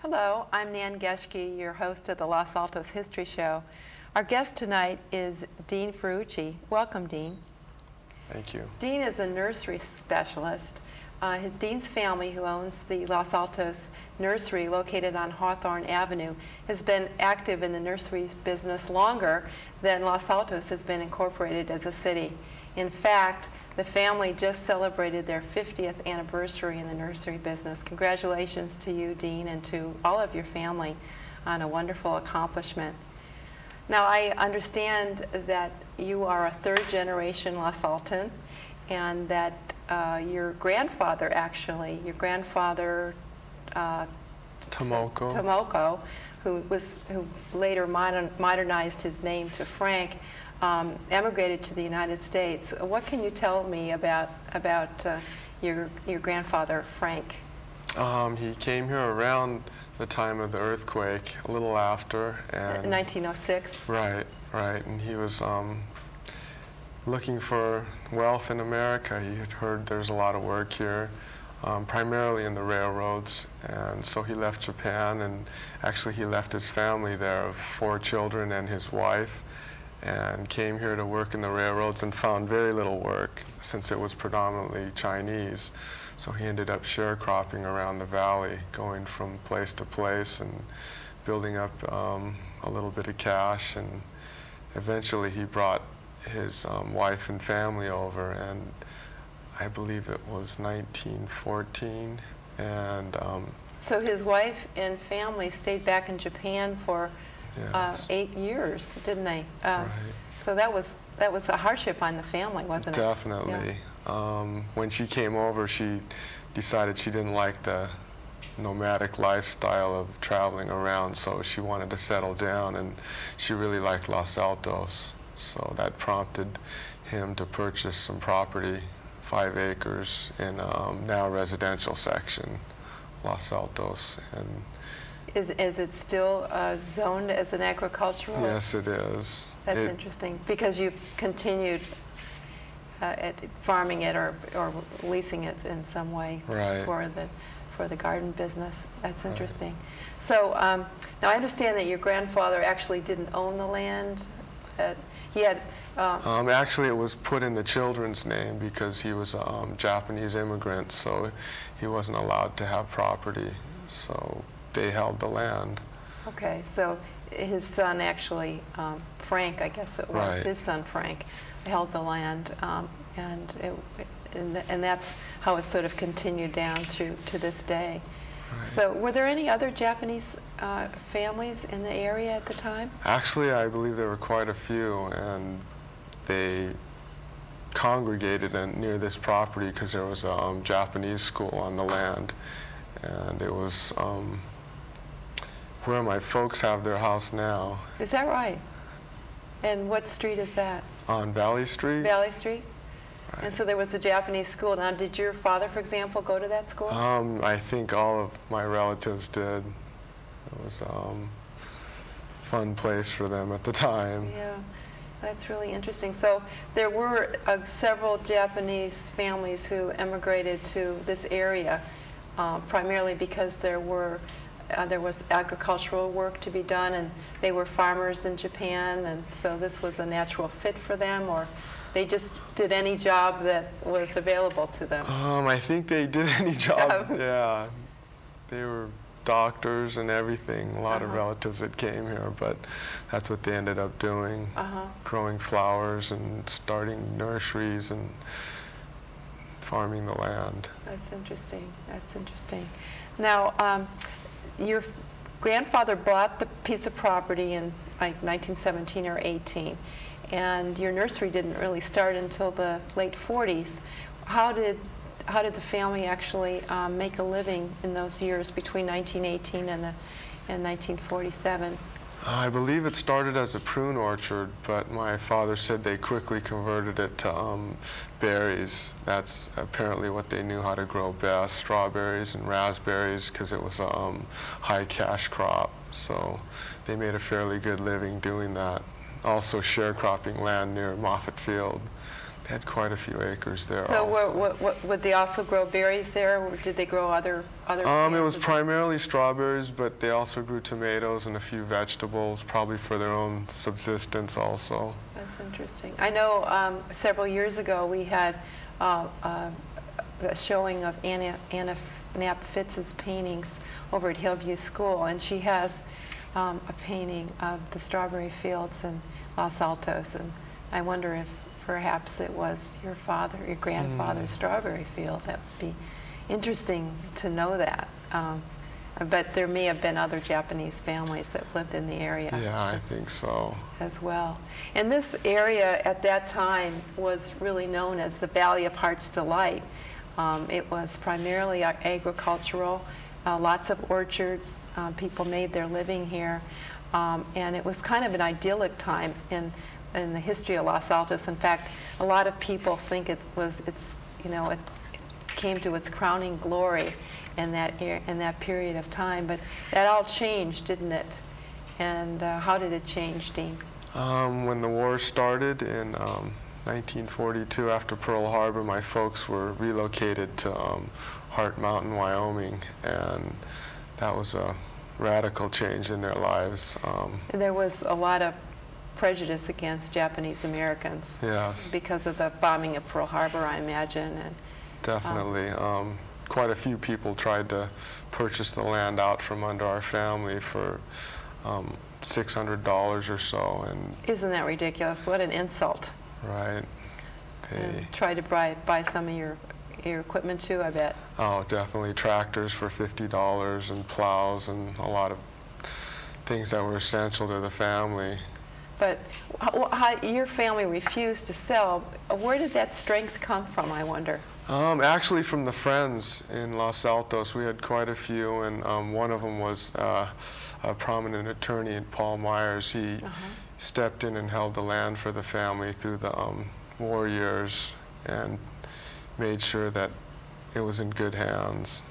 Hello, I'm Nan Geschke, your host of the Los Altos History Show. Our guest tonight is Dean Faruichi. Welcome, Dean. Thank you. Dean is a nursery specialist. Dean's family, who owns the Los Altos Nursery located on Hawthorne Avenue, has been active in the nursery business longer than Los Altos has been incorporated as a city. In fact, the family just celebrated their 50th anniversary in the nursery business. Congratulations to you, Dean, and to all of your family on a wonderful accomplishment. Now, I understand that you are a third-generation Los Alton, and that your grandfather, Tomoko, who later modernized his name to Frank, emigrated to the United States. What can you tell me about your grandfather, Frank? He came here around the time of the earthquake, a little after. And 1906? Right, and he was looking for wealth in America. He had heard there's a lot of work here, primarily in the railroads, and so he left Japan, and actually he left his family there of 4 children and his wife, and came here to work in the railroads and found very little work since it was predominantly Chinese. So he ended up sharecropping around the valley, going from place to place and building up a little bit of cash, and eventually he brought his wife and family over, and I believe it was 1914, and so his wife and family stayed back in Japan for yes. 8 years, didn't they? Right. So that was a hardship on the family, wasn't it? Definitely. When she came over, she decided she didn't like the nomadic lifestyle of traveling around, so she wanted to settle down, and she really liked Los Altos. So that prompted him to purchase some property, 5 acres in now residential section, Los Altos. And is it still zoned as an agricultural? Yes, it is. That's interesting, because you've continued at farming it or leasing it in some way right. for the garden business. That's interesting. Right. So now I understand that your grandfather actually didn't own the land. He had. Actually, it was put in the children's name because he was a Japanese immigrant, so he wasn't allowed to have property. So they held the land. Okay, so his son actually, Frank, I guess it was, right. his son Frank, held the land, and that's how it sort of continued down to this day. Right. So were there any other Japanese families in the area at the time? Actually, I believe there were quite a few, and they congregated near this property because there was a Japanese school on the land, and it was where my folks have their house now. Is that right? And what street is that? On Valley Street. Valley Street? Right. And so there was a Japanese school. Now, did your father, for example, go to that school? I think all of my relatives did. It was a fun place for them at the time. Yeah, that's really interesting. So there were several Japanese families who emigrated to this area, primarily because there was agricultural work to be done, and they were farmers in Japan, and so this was a natural fit for them, or they just did any job that was available to them? I think they did any job. Yeah, they were doctors and everything, a lot of Uh-huh. relatives that came here, but that's what they ended up doing, growing flowers and starting nurseries and farming the land. That's interesting. That's interesting. Now, your grandfather bought the piece of property in like 1917 or 18, and your nursery didn't really start until the late 40s. How did the family actually make a living in those years between 1918 and 1947? I believe it started as a prune orchard, but my father said they quickly converted it to berries. That's apparently what they knew how to grow best, strawberries and raspberries, because it was a high cash crop. So they made a fairly good living doing that. Also sharecropping land near Moffett Field. They had quite a few acres there So also. would they also grow berries there, or did they grow other It plants? was primarily strawberries, but they also grew tomatoes and a few vegetables, probably for their own subsistence also. That's interesting. I know several years ago we had a showing of Anna Knapp Fitz's paintings over at Hillview School, and she has a painting of the strawberry fields in Los Altos, and I wonder if perhaps it was your grandfather's strawberry field. That would be interesting to know that. But there may have been other Japanese families that lived in the area. Yeah, I think so. As well. And this area at that time was really known as the Valley of Heart's Delight. It was primarily agricultural, lots of orchards. People made their living here. And it was kind of an idyllic time in the history of Los Altos. In fact, a lot of people think it came to its crowning glory in that period of time. But that all changed, didn't it? And how did it change, Dean? When the war started in 1942, after Pearl Harbor, my folks were relocated to Hart Mountain, Wyoming, and that was a radical change in their lives. And there was a lot of prejudice against Japanese Americans. Yes. Because of the bombing of Pearl Harbor, I imagine. And definitely. Quite a few people tried to purchase the land out from under our family for $600 or so. And isn't that ridiculous? What an insult. right. And try to buy some of your equipment too, I bet. Oh, definitely. Tractors for $50 and plows and a lot of things that were essential to the family. But your family refused to sell. Where did that strength come from, I wonder? Actually, from the friends in Los Altos. We had quite a few, and one of them was a prominent attorney, Paul Myers. He stepped in and held the land for the family through the war years and made sure that it was in good hands.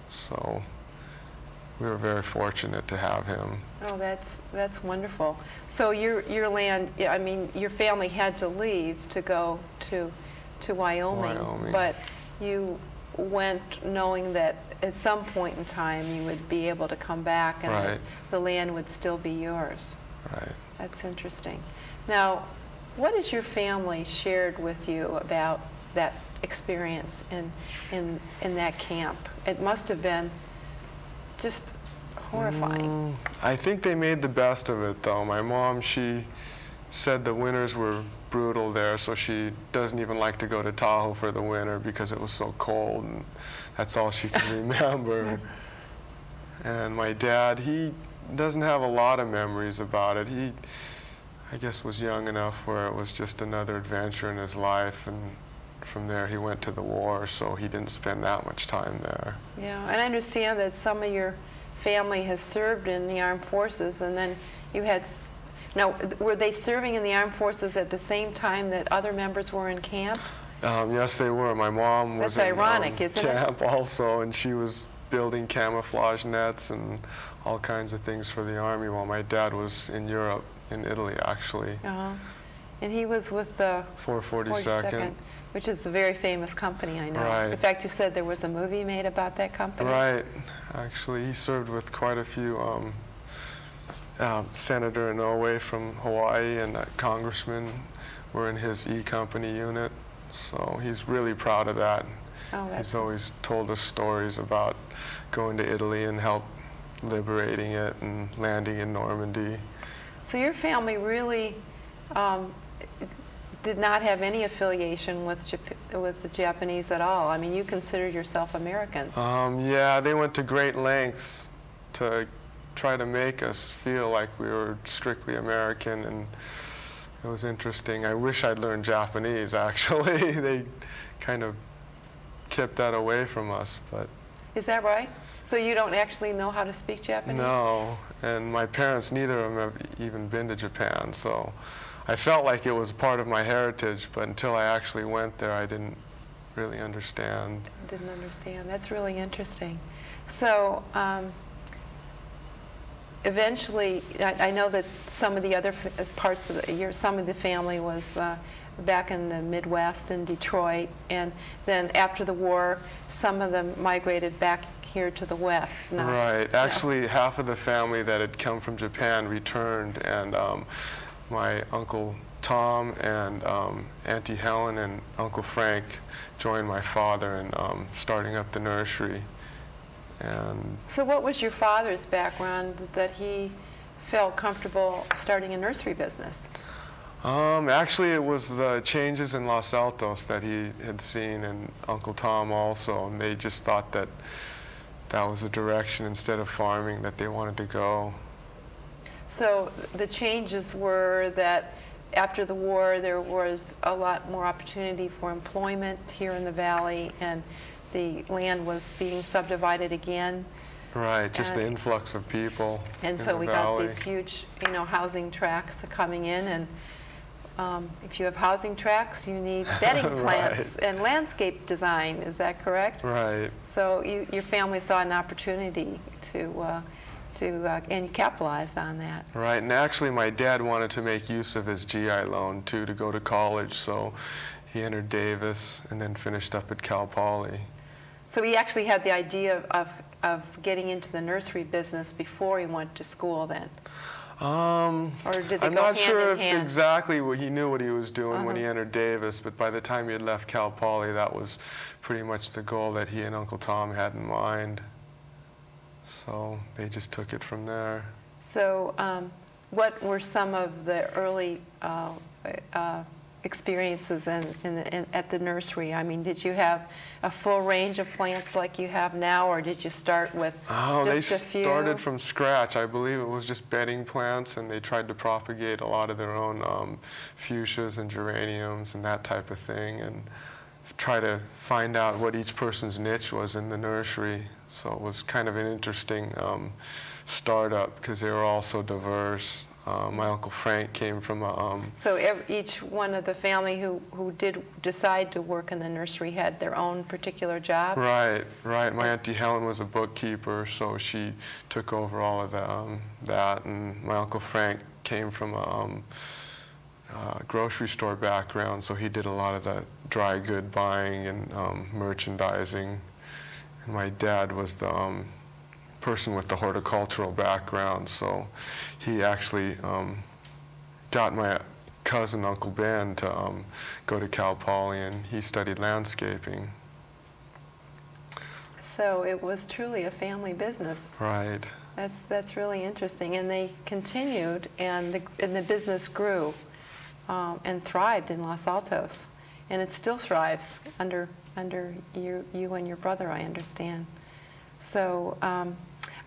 So we were very fortunate to have him. Oh, that's wonderful. So your land, I mean, your family had to leave to go to Wyoming, but you went knowing that at some point in time you would be able to come back and Right. the land would still be yours. Right. That's interesting. Now, what has your family shared with you about that experience in that camp? It must have been just horrifying. I think they made the best of it, though. My mom, she said the winters were brutal there, so she doesn't even like to go to Tahoe for the winter because it was so cold, and that's all she can remember. And my dad, he doesn't have a lot of memories about it. He, I guess, was young enough where it was just another adventure in his life, and from there he went to the war, so he didn't spend that much time there. Yeah, and I understand that some of your family has served in the armed forces, and then you had. Now, were they serving in the armed forces at the same time that other members were in camp? Yes, they were. My mom was That's in ironic, isn't it? camp also, and she was building camouflage nets and all kinds of things for the Army, while my dad was in Europe, in Italy, actually. And he was with the 442nd. which is a very famous company, I know. Right. In fact, you said there was a movie made about that company. Right. Actually, he served with quite a few Senator Inouye from Hawaii and a congressman were in his E Company unit. So he's really proud of that. Oh, He's always told us stories about going to Italy and help liberating it and landing in Normandy. So your family really did not have any affiliation with the Japanese at all. I mean, you considered yourself Americans. Yeah, they went to great lengths to try to make us feel like we were strictly American, and it was interesting. I wish I'd learned Japanese, actually. They kind of kept that away from us, but... Is that right? So you don't actually know how to speak Japanese? No, and my parents, neither of them have even been to Japan, so I felt like it was part of my heritage, but until I actually went there, I didn't really understand. Didn't understand. That's really interesting. So eventually, I know that some of the other parts of some of the family was back in the Midwest in Detroit, and then after the war, some of them migrated back here to the West. Right. Actually, half of the family that had come from Japan returned, and my Uncle Tom and Auntie Helen and Uncle Frank joined my father in starting up the nursery. And so what was your father's background that he felt comfortable starting a nursery business? Actually, it was the changes in Los Altos that he had seen, and Uncle Tom also, and they just thought that that was the direction instead of farming that they wanted to go. So the changes were that after the war there was a lot more opportunity for employment here in the valley, and the land was being subdivided again. Right, just the influx of people. And so we got these huge, housing tracts coming in, and if you have housing tracts, you need bedding plants and landscape design. Is that correct? Right. So your family saw an opportunity and capitalized on that. Right, and actually my dad wanted to make use of his GI loan too to go to college, so he entered Davis and then finished up at Cal Poly. So he actually had the idea of getting into the nursery business before he went to school then? Or did they I'm go not hand sure in hand? exactly he knew what he was doing when he entered Davis, but by the time he had left Cal Poly, that was pretty much the goal that he and Uncle Tom had in mind. So they just took it from there. So what were some of the early experiences at the nursery? I mean, did you have a full range of plants like you have now, or did you start with just a few? They started from scratch. I believe it was just bedding plants, and they tried to propagate a lot of their own fuchsias and geraniums and that type of thing, and try to find out what each person's niche was in the nursery. So it was kind of an interesting startup because they were all so diverse. My Uncle Frank came from a... So each one of the family who did decide to work in the nursery had their own particular job? Right, right. My Auntie Helen was a bookkeeper, so she took over all of that. And my Uncle Frank came from a grocery store background, so he did a lot of the dry good buying and merchandising. And my dad was the person with the horticultural background, so he actually got my cousin Uncle Ben to go to Cal Poly, and he studied landscaping. So it was truly a family business. Right. That's really interesting, and they continued, and the business grew and thrived in Los Altos, and it still thrives under you and your brother, I understand. So.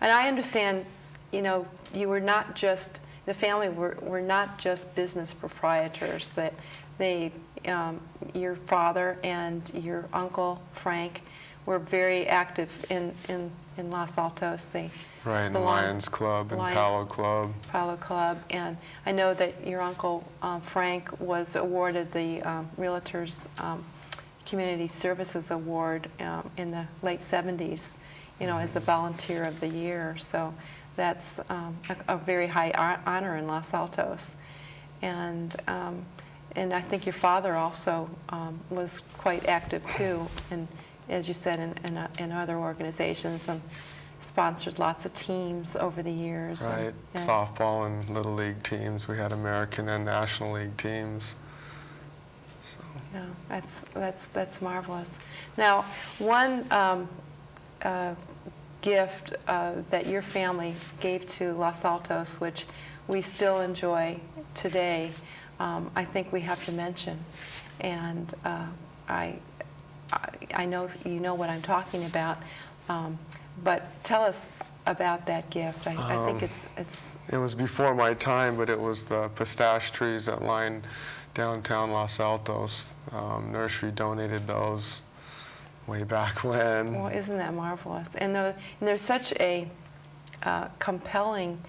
And I understand, you were not just, the family were not just business proprietors, that your father and your Uncle Frank were very active in Los Altos. They right, in Lions Club and Palo Club. Palo Club, and I know that your Uncle Frank was awarded the Realtors Community Services Award in the late 70s. As the volunteer of the year. So that's a very high honor in Los Altos. And I think your father also was quite active too, and as you said, in other organizations, and sponsored lots of teams over the years. Right, softball and Little League teams. We had American and National League teams. So. Yeah, that's marvelous. Now, one gift that your family gave to Los Altos, which we still enjoy today, I think we have to mention. And I know you know what I'm talking about, but tell us about that gift. I think it's. It was before my time, but it was the pistache trees that line downtown Los Altos. Nursery donated those way back when. Well, isn't that marvelous? And there's such a compelling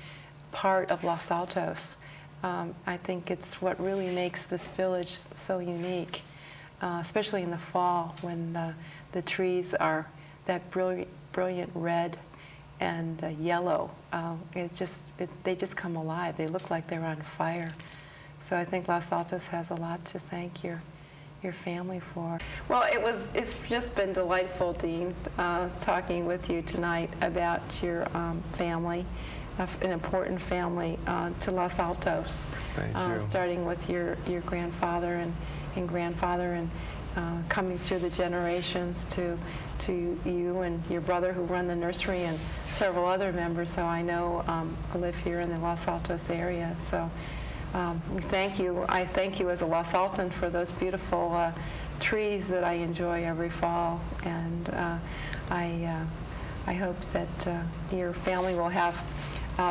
part of Los Altos. I think it's what really makes this village so unique, especially in the fall when the trees are that brilliant red and yellow. They just come alive. They look like they're on fire. So I think Los Altos has a lot to thank your family for. Well, it's just been delightful, Dean, talking with you tonight about your family, an important family to Los Altos. Thank you. Starting with your grandfather and grandfather, and coming through the generations to you and your brother who run the nursery, and several other members who I know live here in the Los Altos area. So we thank you. I thank you as a Los Alton for those beautiful trees that I enjoy every fall, and I hope that your family will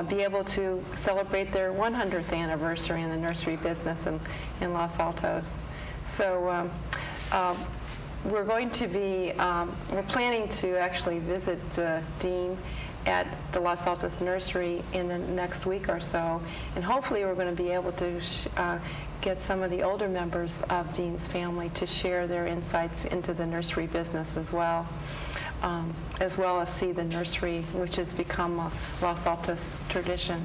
be able to celebrate their 100th anniversary in the nursery business in Los Altos. So we're planning to actually visit Dean at the Los Altos Nursery in the next week or so, and hopefully we're going to be able to get some of the older members of Dean's family to share their insights into the nursery business as well as see the nursery, which has become a Los Altos tradition.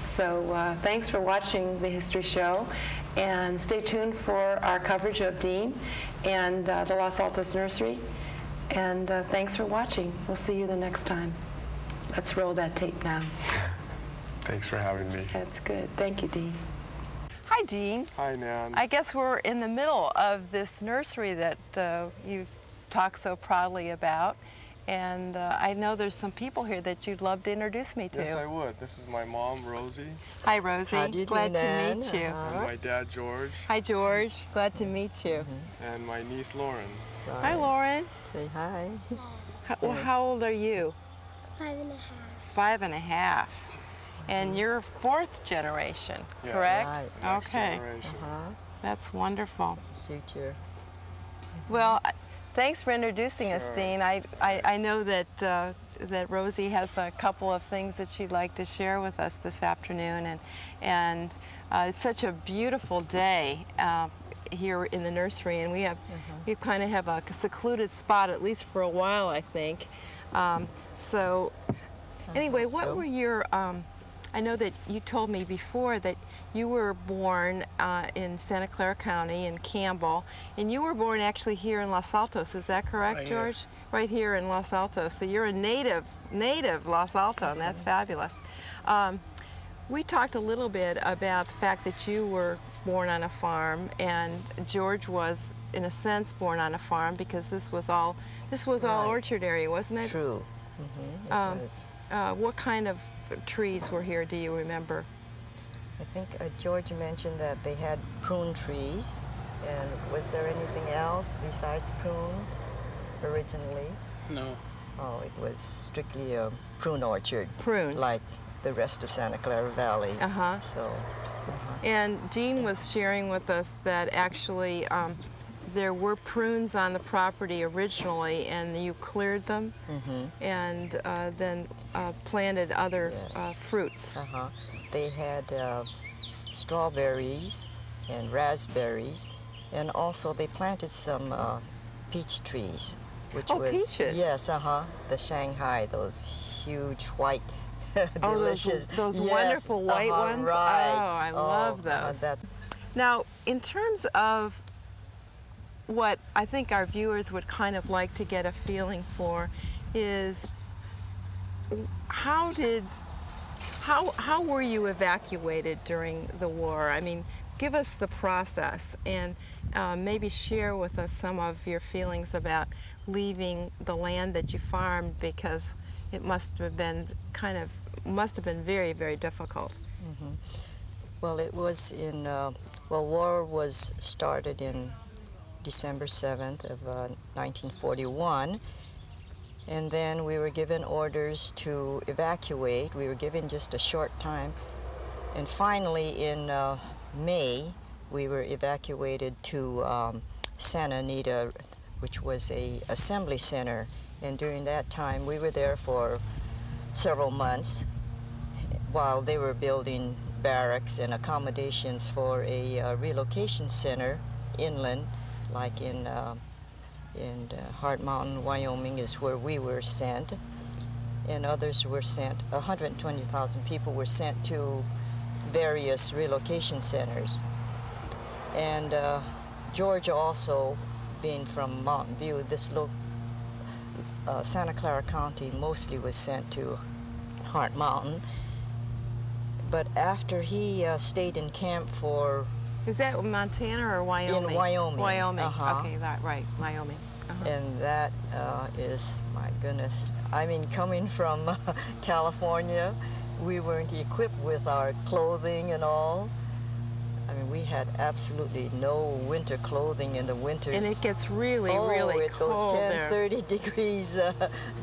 So thanks for watching the History Show, and stay tuned for our coverage of Dean and the Los Altos Nursery. And thanks for watching. We'll see you the next time. Let's roll that tape now. Thanks for having me. That's good. Thank you, Dean. Hi, Dean. Hi, Nan. I guess we're in the middle of this nursery that you've talked so proudly about. And I know there's some people here that you'd love to introduce me to. Yes, I would. This is my mom, Rosie. Hi, Rosie. How do you do, Glad Nan? to meet you. And my dad, George. Hi, George. Glad to meet you. And my niece, Lauren. Hi, Lauren. Say hi. How old are you? 5.5. 5.5. And you're fourth generation, Yeah. correct? Right. Next Okay. generation. That's wonderful. Future. Well, thanks for introducing us, Sure. Dean. I know that Rosie has a couple of things that she'd like to share with us this afternoon, and it's such a beautiful day here in the nursery, and we kind of have a secluded spot, at least for a while, I think. So anyway, what so. were your I know that you told me before that you were born in Santa Clara County in Campbell, and you were born actually here in Los Altos. Is that correct, Right George? here. Right here in Los Altos. So you're a native Los Altos, and that's fabulous. We talked a little bit about the fact that you were born on a farm, and George was, in a sense, born on a farm because this was all Right. orchard area, wasn't it? True. It was. What kind of trees were here, do you remember? I think George mentioned that they had prune trees. And was there anything else besides prunes originally? No. Oh, it was strictly a prune orchard. Prunes. Like the rest of Santa Clara Valley. Uh-huh. So, And Jean was sharing with us that actually there were prunes on the property originally, and you cleared them and then planted other Yes. fruits. They had strawberries and raspberries, and also they planted some peach trees, which Oh, was peaches. yes, the Shanghai, those huge white, Oh, delicious, those yes, wonderful white ones? Right. Oh, I love those. That's Now, in terms of what I think our viewers would kind of like to get a feeling for is how were you evacuated during the war? I mean, give us the process, and maybe share with us some of your feelings about leaving the land that you farmed because it must have been very, very difficult. Well, it was in, war was started in December 7th of 1941, and then we were given orders to evacuate. We were given just a short time, and finally in May, we were evacuated to Santa Anita, which was a assembly center, and during that time we were there for several months while they were building barracks and accommodations for a relocation center inland, like in Heart Mountain, Wyoming is where we were sent, and others were sent. 120,000 people were sent to various relocation centers. And George also, being from Mountain View, Santa Clara County mostly was sent to Heart Mountain. But after he stayed in camp for... Is that Montana or Wyoming? In Wyoming. Wyoming, okay, right, Wyoming. And that is, my goodness, I mean, coming from California, we weren't equipped with our clothing and all. I mean, we had absolutely no winter clothing in the winters. And it gets really it cold goes 10, there. 30 degrees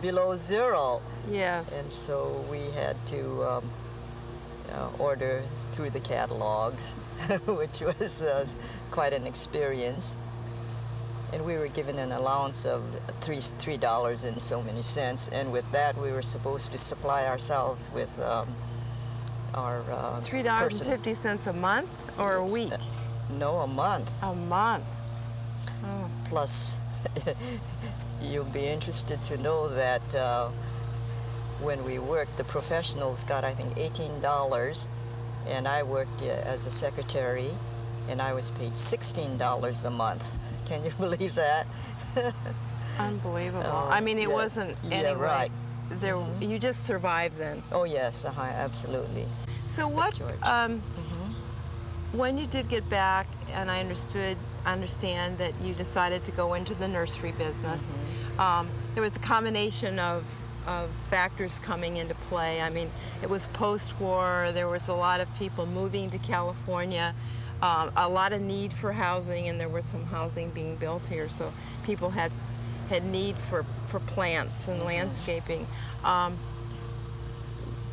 below zero. Yes. And so we had to order through the catalogs, which was quite an experience. And we were given an allowance of $3 and so many cents, and with that we were supposed to supply ourselves with our $3.50 a month or a week? No, a month. A month. Oh. Plus, you'll be interested to know that when we worked, the professionals got, I think, $18, and I worked as a secretary, and I was paid $16 a month. Can you believe that? Unbelievable. I mean, it wasn't anyway. Right. There, you just survived then. Oh yes, absolutely. So what? When you did get back, and I understand that you decided to go into the nursery business. There was a combination of factors coming into play. I mean, it was post-war. There was a lot of people moving to California. A lot of need for housing, and there was some housing being built here, so people had need for plants and landscaping.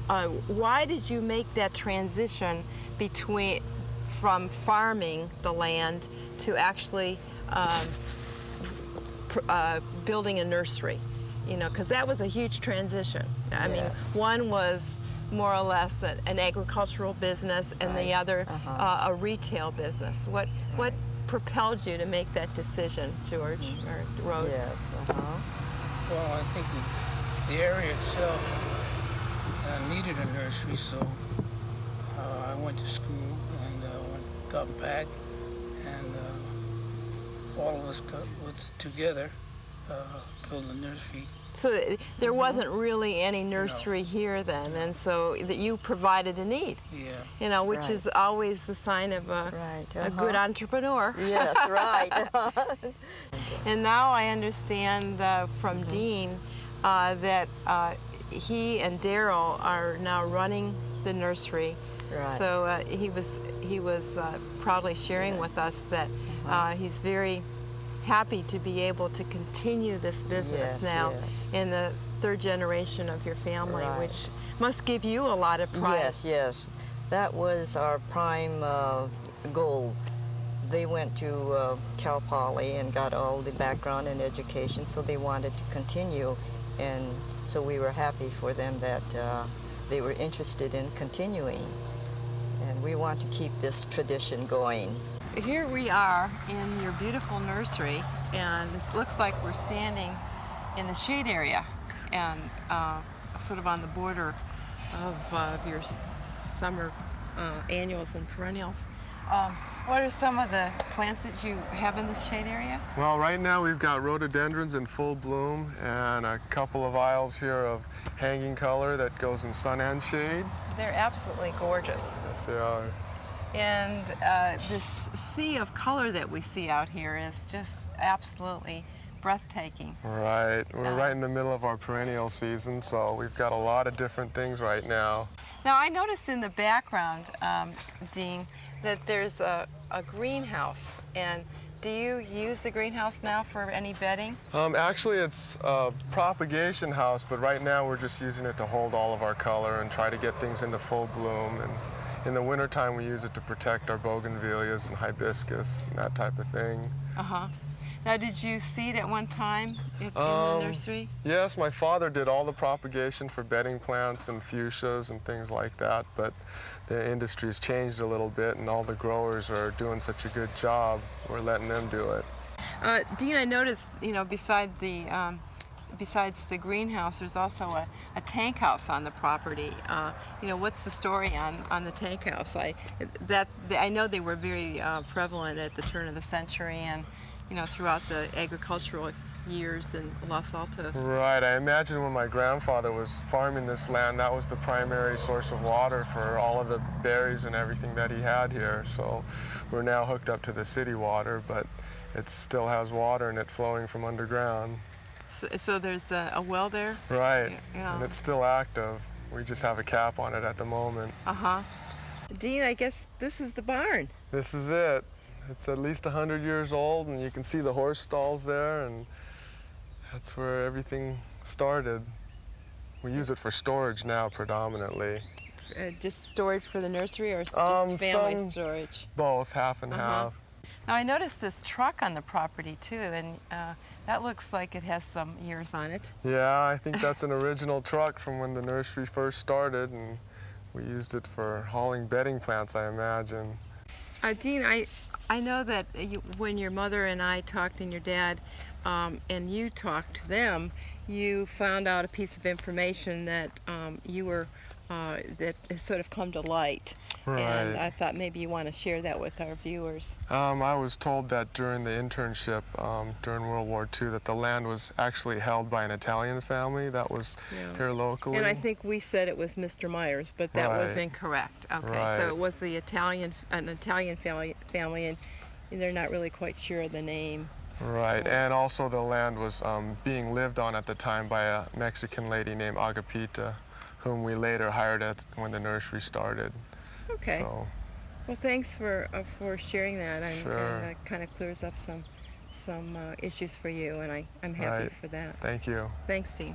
Why did you make that transition from farming the land to actually building a nursery? You know, because that was a huge transition. I mean, one was more or less an agricultural business, and the other a retail business. What propelled you to make that decision, George or Rose? Yes. Well, I think the area itself needed a nursery, so I went to school and got back, and all of us got together, built a nursery. So there wasn't really any nursery here then, and so that you provided a need. Yeah. You know, which is always the sign of a good entrepreneur. Yes, right. And now I understand from Dean that he and Daryl are now running the nursery. Right. So he was proudly sharing with us that he's very happy to be able to continue this business now in the third generation of your family, which must give you a lot of pride. Yes. That was our prime goal. They went to Cal Poly and got all the background and education, so they wanted to continue, and so we were happy for them that they were interested in continuing, and we want to keep this tradition going. Here we are in your beautiful nursery, and it looks like we're standing in the shade area and sort of on the border of your summer annuals and perennials. What are some of the plants that you have in this shade area? Well, right now we've got rhododendrons in full bloom and a couple of aisles here of hanging color that goes in sun and shade. They're absolutely gorgeous. Yes, they are. And this sea of color that we see out here is just absolutely breathtaking. Right. We're right in the middle of our perennial season, so we've got a lot of different things right now. Now, I noticed in the background, Dean, that there's a greenhouse. And do you use the greenhouse now for any bedding? Actually, it's a propagation house, but right now we're just using it to hold all of our color and try to get things into full bloom. And in the wintertime, we use it to protect our bougainvilleas and hibiscus and that type of thing. Uh-huh. Now, did you seed at one time in the nursery? Yes, my father did all the propagation for bedding plants and fuchsias and things like that, but the industry's changed a little bit and all the growers are doing such a good job, we're letting them do it. Dean, I noticed, you know, besides the greenhouse, there's also a tank house on the property. You know, what's the story on the tank house? I know they were very prevalent at the turn of the century and, you know, throughout the agricultural years in Los Altos. Right. I imagine when my grandfather was farming this land, that was the primary source of water for all of the berries and everything that he had here. So we're now hooked up to the city water, but it still has water in it flowing from underground. So there's a well there? Right. Yeah. And it's still active. We just have a cap on it at the moment. Uh-huh. Dean, I guess this is the barn. This is it. It's at least 100 years old, and you can see the horse stalls there, and that's where everything started. We use it for storage now predominantly. Just storage for the nursery or just family storage? Both, half and half. Now I noticed this truck on the property too, and that looks like it has some years on it. Yeah, I think that's an original truck from when the nursery first started, and we used it for hauling bedding plants, I imagine. Dean, I know that when your mother and I talked and your dad and you talked to them, you found out a piece of information that that has sort of come to light. Right. And I thought maybe you want to share that with our viewers. I was told that during the internship during World War II that the land was actually held by an Italian family that was here locally. And I think we said it was Mr. Myers, but that was incorrect. Okay, Right. so it was an Italian family, and they're not really quite sure of the name. Right, and also the land was being lived on at the time by a Mexican lady named Agapita, whom we later hired when the nursery started. Okay. So, well, thanks for sharing that, Sure. and that kind of clears up some issues for you, and I'm happy Right. for that. Thank you. Thanks, Dean.